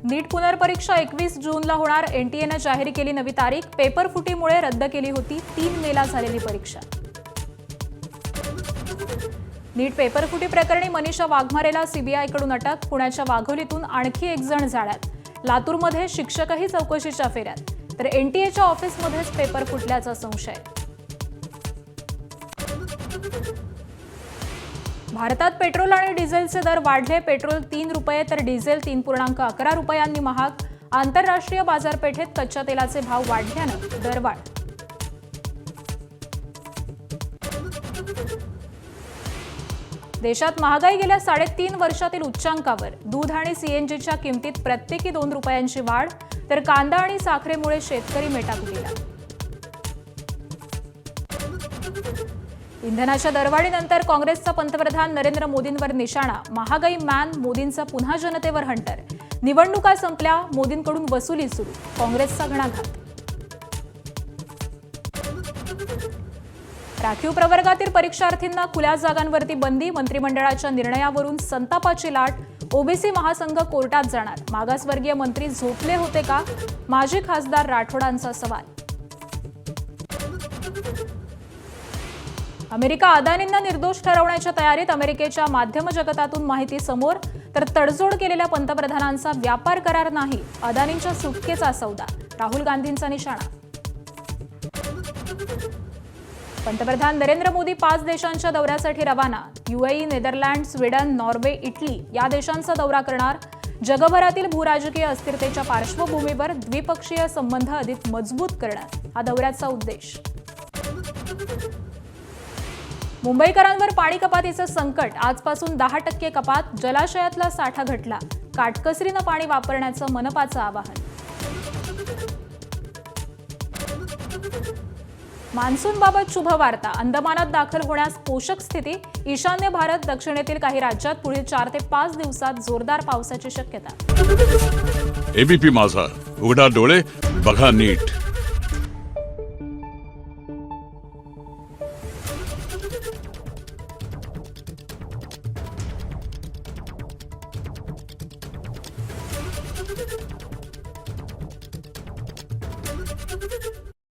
नीट पुनर्परीक्षा 21 जूनला होणार. एनटीएनं जाहीर केली नवी तारीख. पेपर फुटीमुळे रद्द केली होती 3 मेला झालेली परीक्षा. नीट पेपर फुटी प्रकरणी मनीषा वाघमारेला सीबीआयकडून अटक. पुण्याच्या वाघोलीतून आणखी एक जण जाळ्यात. लातूरमध्ये शिक्षकही चौकशीच्या फेऱ्यात. तर एनटीएच्या ऑफिसमध्येच पेपर फुटल्याचा संशय. भारतात पेट्रोल आणि डिझेलचे दर वाढले. पेट्रोल 3 रुपये तर डिझेल 3.11 रुपयांनी महाग. आंतरराष्ट्रीय बाजारपेठेत कच्च्या तेलाचे भाव वाढल्यानं दरवाढ. देशात महागाई गेल्या 3.5 वर्षातील उच्चांकावर. दूध आणि सीएनजीच्या किमतीत प्रत्येकी 2 रुपयांची वाढ. तर कांदा आणि साखरेमुळे शेतकरी मेटाकुटीला. इंधनाच्या दरवाढीनंतर काँग्रेसचा पंतप्रधान नरेंद्र मोदींवर निशाणा. महागाई मॅन मोदींचा पुन्हा जनतेवर हंटर. निवडणुका संपल्या, मोदींकडून वसुली सुरू. काँग्रेसचा घणाघात. राखीव प्रवर्गातील परीक्षार्थींना खुल्या जागांवरती बंदी. मंत्रिमंडळाच्या निर्णयावरून संतापाची लाट. ओबीसी महासंघ कोर्टात जाणार. मागासवर्गीय मंत्री झोपले होते का? माजी खासदार राठोडांचा सवाल. अमेरिका अदानींना निर्दोष ठरवण्याच्या तयारीत. अमेरिकेच्या माध्यम जगतातून माहिती समोर. तर तडजोड केलेल्या पंतप्रधानांचा व्यापार करार नाही. अदानींच्या सुटकेचा सौदा. राहुल गांधींचा निशाणा. पंतप्रधान नरेंद्र मोदी 5 देशांच्या दौऱ्यासाठी रवाना. UAE, Netherland, Sweden, Norway, Italy या देशांचा दौरा करणार. जगभरातील भूराजकीय अस्थिरतेच्या पार्श्वभूमीवर द्विपक्षीय संबंध अधिक मजबूत करणं हा दौऱ्याचा उद्देश. मुंबईकरांवर पाणी कपातीचं संकट. आजपासून 10% कपात. जलाशयातला साठा घटला. काटकसरीनं पाणी वापरण्याचं मनपाचं आवाहन. मान्सूनबाबत शुभवार्ता. अंदमानात दाखल होण्यास पोषक स्थिती. ईशान्य भारत, दक्षिणेतील काही राज्यात पुढील 4 ते 5 दिवसात जोरदार पावसाची शक्यता. एबीपी माझा, उघडा डोळे बघा नीट.